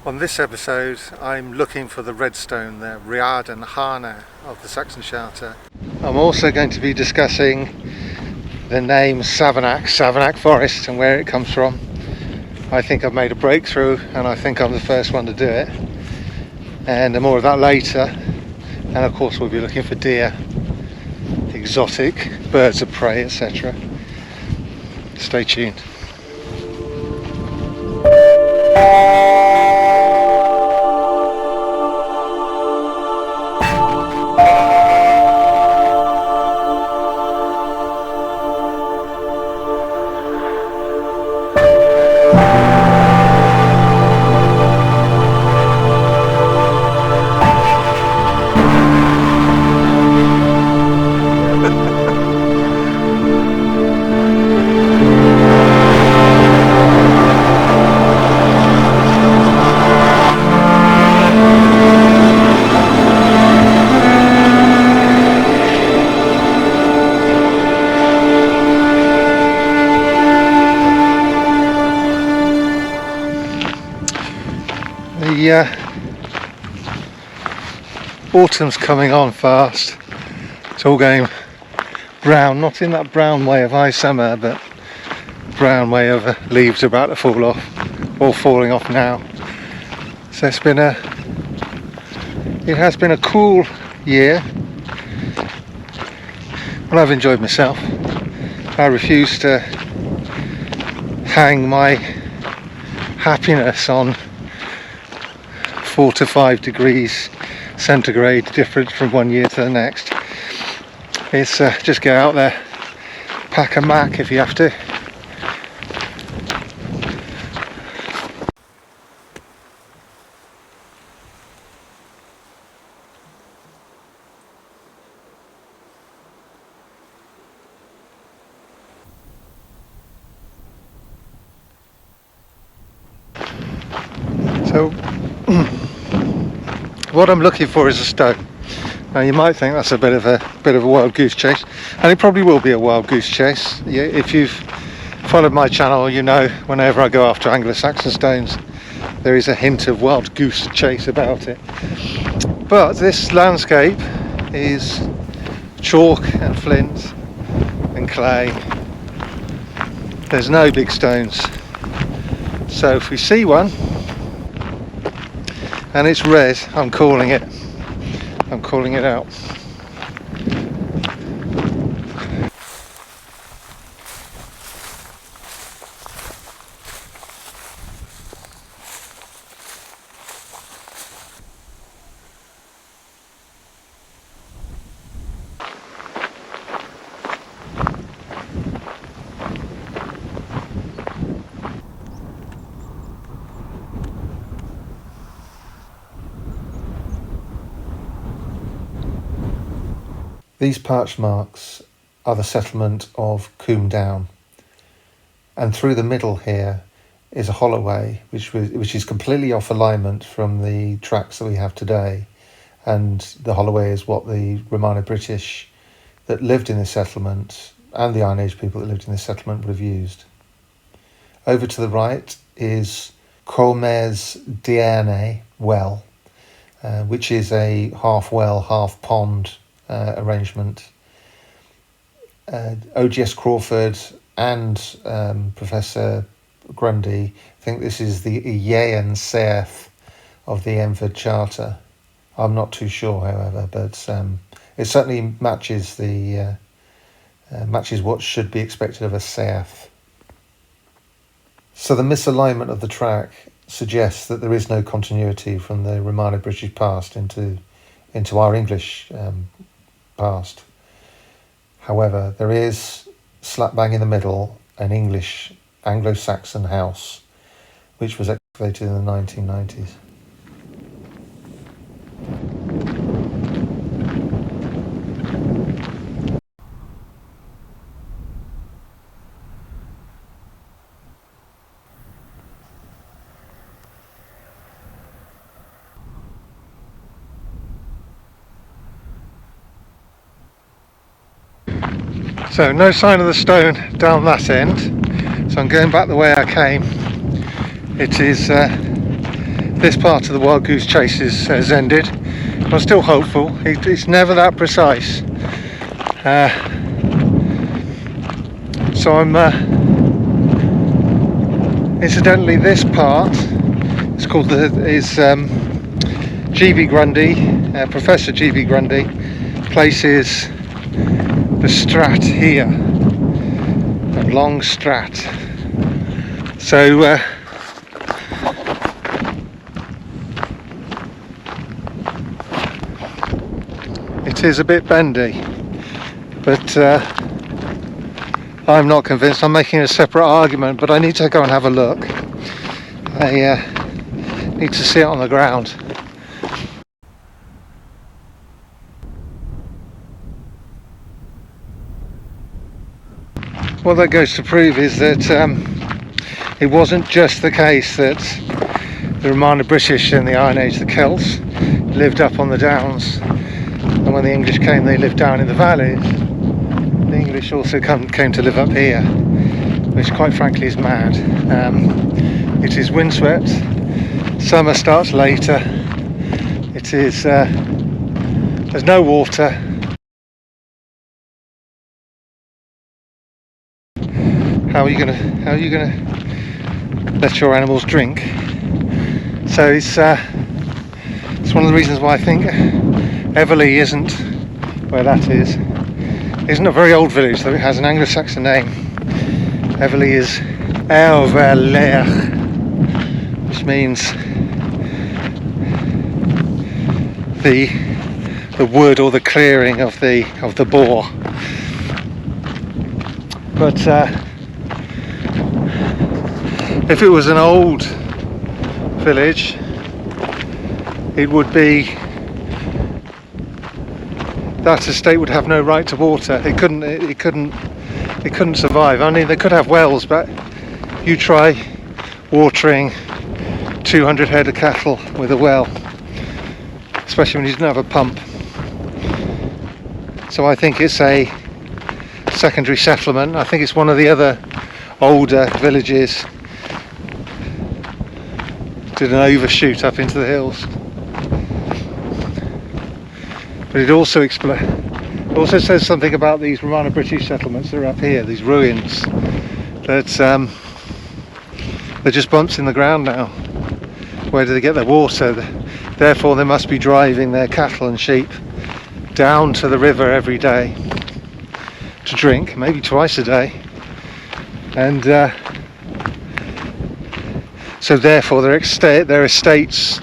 On this episode I'm looking for the redstone, the Riad and Hana of the Saxon Charter. I'm also going to be discussing the name Savernake Forest and where it comes from. I think I've made a breakthrough and I think I'm the first one to do it, and more of that later. And of course we'll be looking for deer, exotic birds of prey, etc. Stay tuned. Autumn's coming on fast. It's all going brown, not in that brown way of high summer, but brown way of leaves are about to fall off, or falling off now. So it has been a cool year, and I've enjoyed myself. I refuse to hang my happiness on 4 to 5 degrees centigrade difference from one year to the next. It's just get out there, pack a Mac if you have to. So what I'm looking for is a stone. Now you might think that's a bit of a wild goose chase, and it probably will be a wild goose chase. If you've followed my channel, you know whenever I go after anglo-saxon stones there is a hint of wild goose chase about it. But this landscape is chalk and flint and clay. There's no big stones. So if we see one and it's red, I'm calling it out. These parched marks are the settlement of Coombe Down, and through the middle here is a holloway which is completely off alignment from the tracks that we have today, and the holloway is what the Romano British that lived in this settlement and the Iron Age people that lived in this settlement would have used. Over to the right is Coombe's Down well, which is a half well, half pond arrangement. OGS Crawford and Professor Grundy think this is the Ieuan Seath of the Enford Charter. I'm not too sure, however, but it certainly matches matches what should be expected of a Seath. So the misalignment of the track suggests that there is no continuity from the Romano British past into our English past. However, there is, slap bang in the middle, an English anglo-saxon house which was excavated in the 1990s. So no sign of the stone down that end, so I'm going back the way I came. It is this part of the wild goose chase has ended. I'm still hopeful. It's never that precise. So I'm incidentally, this part is called G.B. Grundy, Professor G.B. Grundy places the strat here, a long strat. So it is a bit bendy, but I'm not convinced. I'm making a separate argument, but I need to go and have a look. I need to see it on the ground. What that goes to prove is that it wasn't just the case that the Romano British in the Iron Age, the Celts, lived up on the downs, and when the English came they lived down in the valleys. The English also came to live up here, which quite frankly is mad. It is windswept, summer starts later, it is there's no water. How are you gonna let your animals drink? So it's one of the reasons why I think Everley isn't where that is. Isn't a very old village, though it has an anglo-saxon name. Everley is Erverleer, which means the wood or the clearing of the boar. But if it was an old village, it would be, that estate would have no right to water. It couldn't survive. I mean, they could have wells, but you try watering 200 head of cattle with a well, especially when you didn't have a pump. So I think it's a secondary settlement. I think it's one of the other older villages. Did an overshoot up into the hills. But it also says something about these Romano British settlements that are up here, these ruins, that they're just bumps in the ground now. Where do they get their water? Therefore they must be driving their cattle and sheep down to the river every day to drink, maybe twice a day, and so therefore their estates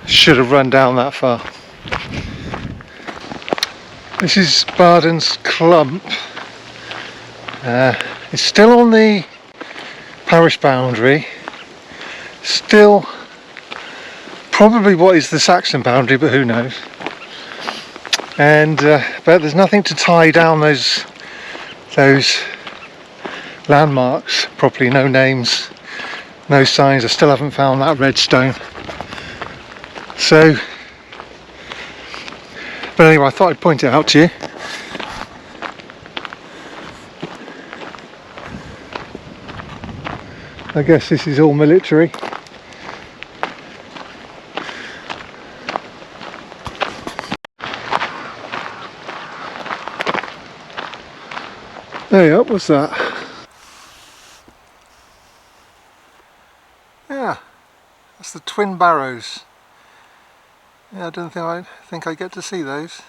should have run down that far. This is Barden's Clump. It's still on the parish boundary, still probably what is the Saxon boundary, but who knows. And but there's nothing to tie down those landmarks properly. No names, no signs. I still haven't found that red stone. So, but anyway, I thought I'd point it out to you. I guess this is all military. There you go, what's that? Yeah, that's the twin barrows. Yeah, I don't think I get to see those.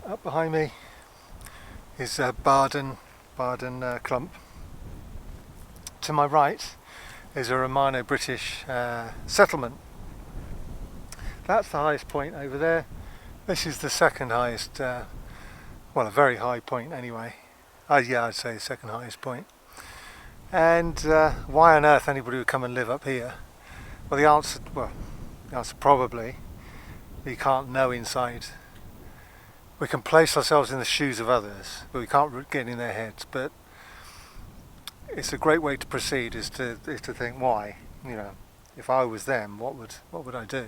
Up behind me is Barden Clump. To my right is a Romano British settlement. That's the highest point over there. This is the second highest, well, a very high point anyway. Yeah, I'd say the second highest point. And why on earth anybody would come and live up here? Well, the answer probably, you can't know inside. We can place ourselves in the shoes of others, but we can't get in their heads. But it's a great way to proceed is to think why. If I was them, what would I do?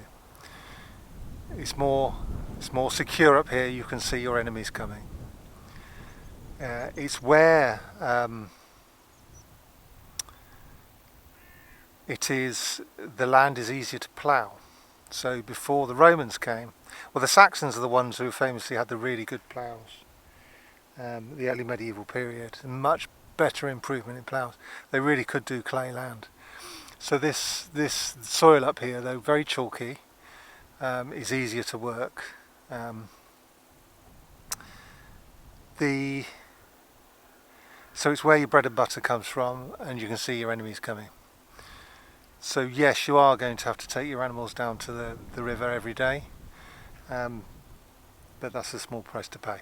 It's more secure up here. You can see your enemies coming. It's where the land is easier to plough. So before the Romans came, well, the Saxons are the ones who famously had the really good ploughs. The early medieval period, much better improvement in ploughs. They really could do clay land. So this soil up here, though very chalky, is easier to work. So it's where your bread and butter comes from, and you can see your enemies coming. So yes, you are going to have to take your animals down to the river every day, but that's a small price to pay.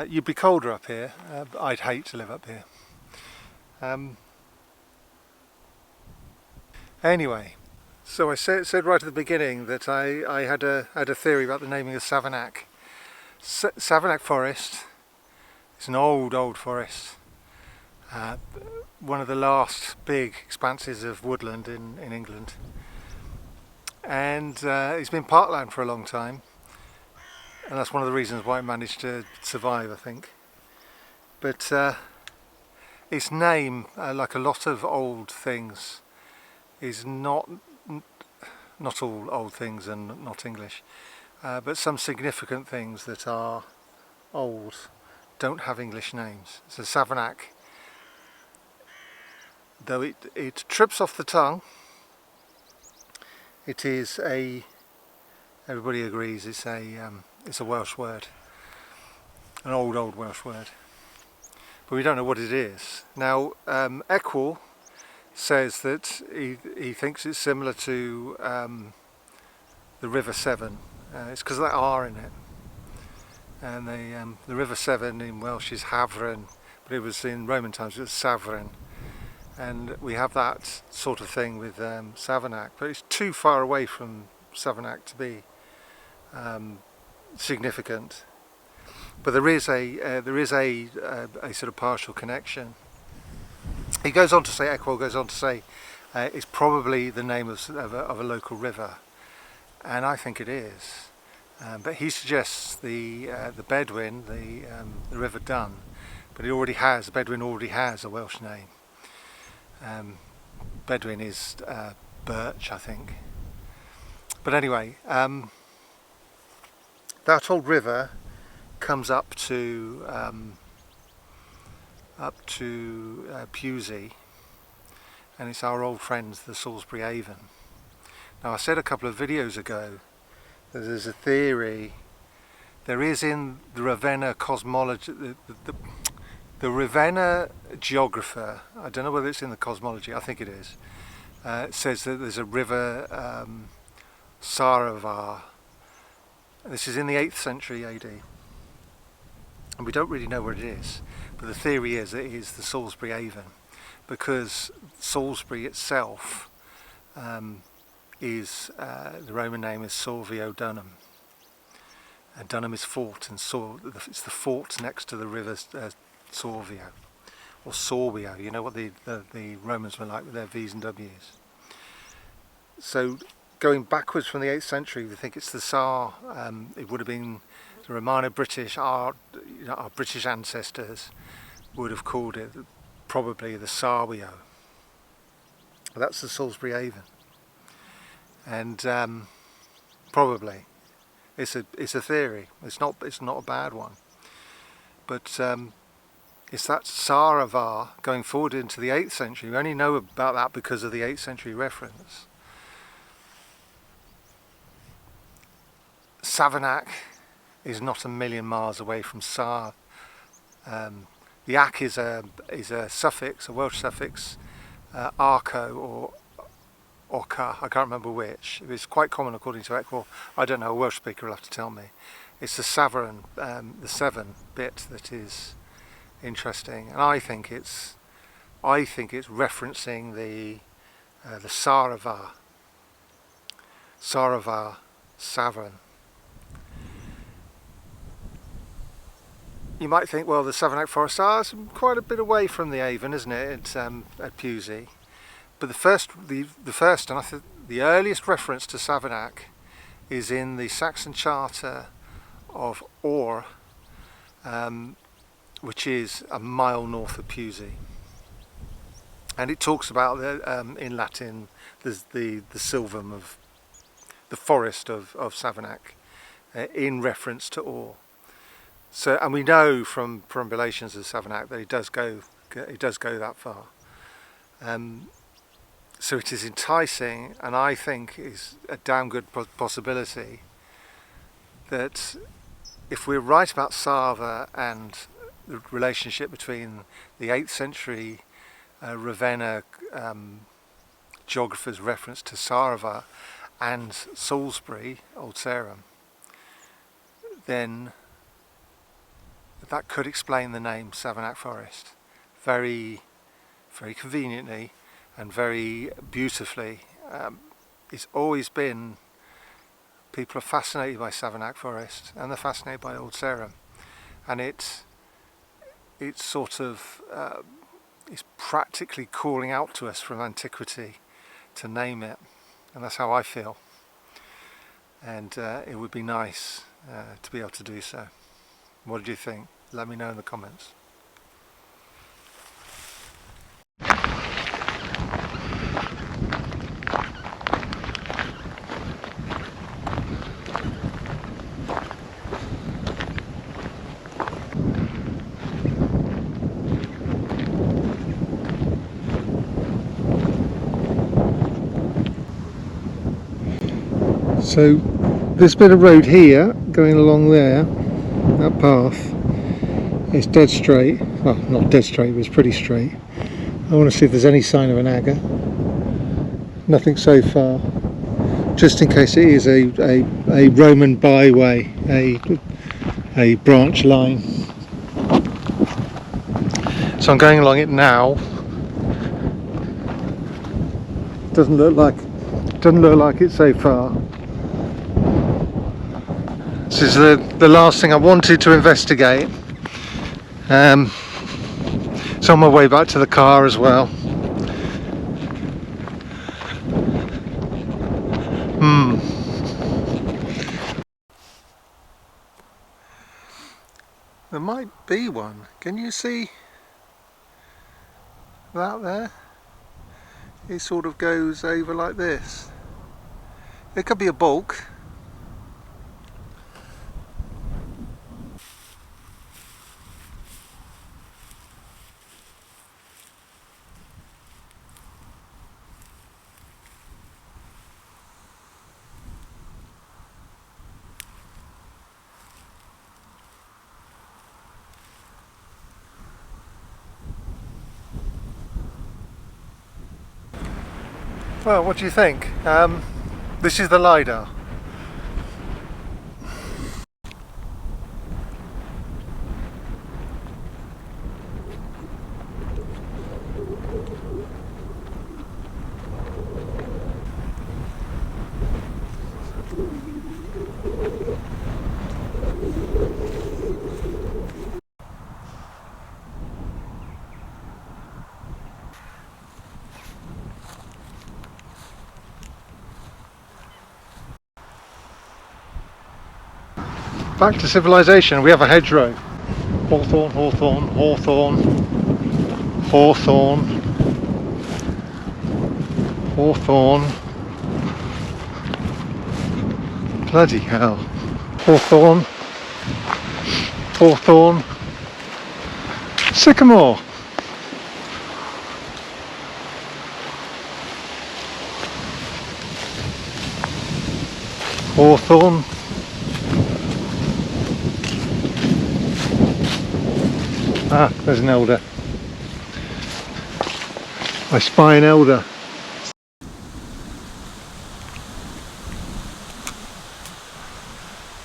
You'd be colder up here. I'd hate to live up here. Anyway, so I said right at the beginning that I had a theory about the naming of Savernake. Savernake Forest is an old forest. One of the last big expanses of woodland in England, and it's been parkland for a long time, and that's one of the reasons why it managed to survive, I think. But its name, like a lot of old things, is not all old things and not English, but some significant things that are old don't have English names. So Savernake, though it trips off the tongue, it is everybody agrees it's a Welsh word, an old Welsh word, but we don't know what it is. Now Equal says that he thinks it's similar to the River Severn. It's because of that R in it, and the River Severn in Welsh is Havren, but it was in Roman times it was Savren. And we have that sort of thing with Savernake, but it's too far away from Savernake to be significant. But there is a sort of partial connection. He goes on to say, Equal goes on to say, it's probably the name of a local river, and I think it is. But he suggests the Bedwin, the River Dun, but the Bedwin already has a Welsh name. Bedwin is birch, I think. But anyway, that old river comes up to Pewsey, and it's our old friends, the Salisbury Avon. Now, I said a couple of videos ago that there's a theory. There is in the Ravenna cosmology, the Ravenna geographer, I don't know whether it's in the cosmology, I think it is, says that there's a river, Saravar. This is in the 8th century AD. And we don't really know where it is, but the theory is that it is the Salisbury Avon, because Salisbury itself is, the Roman name is Sorvio Dunum. And Dunum is fort, and it's the fort next to the river Sorvio, or Sorbio. You know what the Romans were like with their V's and W's. So going backwards from the 8th century, we think it's the Tsar. It would have been the Romano-British. Our British ancestors would have called it probably the Sarbio. That's the Salisbury Avon, and probably it's a theory. It's not a bad one, but it's that Saravar going forward into the 8th century. We only know about that because of the 8th century reference. Savernake is not a million miles away from Sar. The ac is a suffix, a Welsh suffix, arco or orca, I can't remember which. It's quite common according to Equal. I don't know, a Welsh speaker will have to tell me. It's the Savern, the Severn bit that is interesting, and I think it's I think it's referencing the Saravah Savern. You might think, well, the Savernake Forest is quite a bit away from the Avon, isn't it? It's at Pewsey. But the first, and I think the earliest reference to Savernake is in the Saxon Charter of Or, which is a mile north of Pewsey, and it talks about in Latin the sylvum of the forest of Savernake in reference to Or. So, and we know from relations of Savernake that it does go that far. So it is enticing, and I think is a damn good possibility that if we're right about Sava and the relationship between the 8th century Ravenna geographer's reference to Sarava and Salisbury, Old Sarum, then that could explain the name Savernake Forest very, very conveniently and very beautifully. It's always been, people are fascinated by Savernake Forest and they're fascinated by Old Sarum, and it's sort of it's practically calling out to us from antiquity to name it, and that's how I feel, and it would be nice to be able to do so. What do you think? Let me know in the comments. So this bit of road here going along there, that path, is dead straight. Well, not dead straight, but it's pretty straight. I want to see if there's any sign of an agger. Nothing so far. Just in case it is a Roman byway, a branch line. So I'm going along it now. Doesn't look like it so far. This is the last thing I wanted to investigate. It's on my way back to the car as well. There might be one. Can you see that there? It sort of goes over like this. It could be a bulk. Well, what do you think? This is the LiDAR. Back to civilization, we have a hedgerow. Hawthorn, hawthorn, hawthorn, hawthorn, hawthorn. Bloody hell. Hawthorn, hawthorn, sycamore. Hawthorn. Ah, there's an elder. I spy an elder.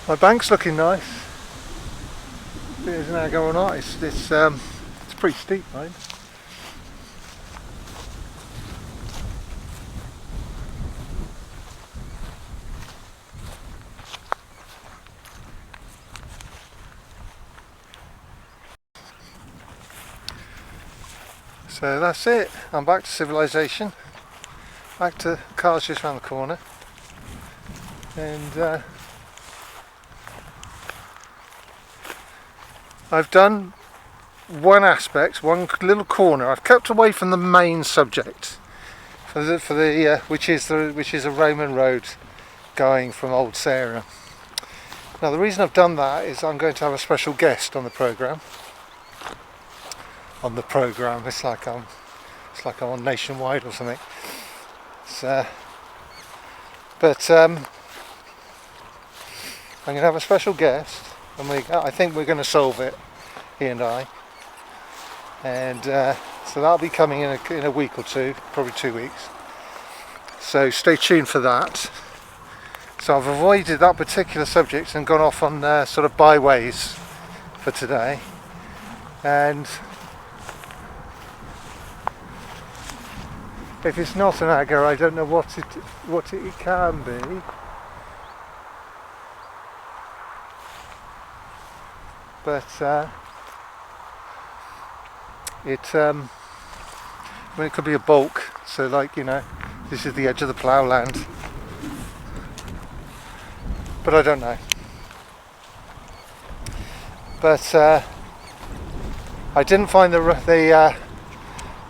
My bank's looking nice. It is an agger or not. It's pretty steep, right? So that's it. I'm back to civilization. Back to cars just around the corner. And I've done one aspect, one little corner. I've kept away from the main subject, which is a Roman road going from Old Sarah. Now the reason I've done that is I'm going to have a special guest on the programme. It's like I'm on Nationwide or something. But I'm going to have a special guest, and I think we're going to solve it, he and I. And so that'll be coming in a week or two, probably 2 weeks. So stay tuned for that. So I've avoided that particular subject and gone off on sort of byways for today. And if it's not an agger, I don't know what it can be. But it could be a bulk. So, like, you know, this is the edge of the ploughland. But I don't know. But I didn't find the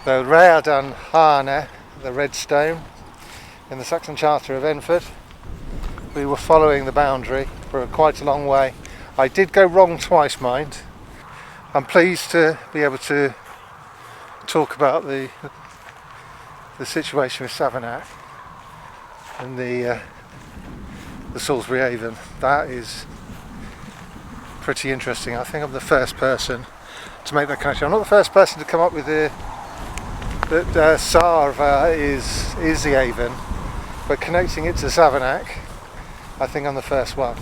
Reardan Hane, the red stone, in the Saxon Charter of Enford. We were following the boundary for quite a long way. I did go wrong twice, mind. I'm pleased to be able to talk about the situation with Savernake and the Salisbury Avon. That is pretty interesting. I think I'm the first person to make that connection. I'm not the first person to come up with that Sarva is the Avon, but connecting it to Savernake, I think I'm the first one.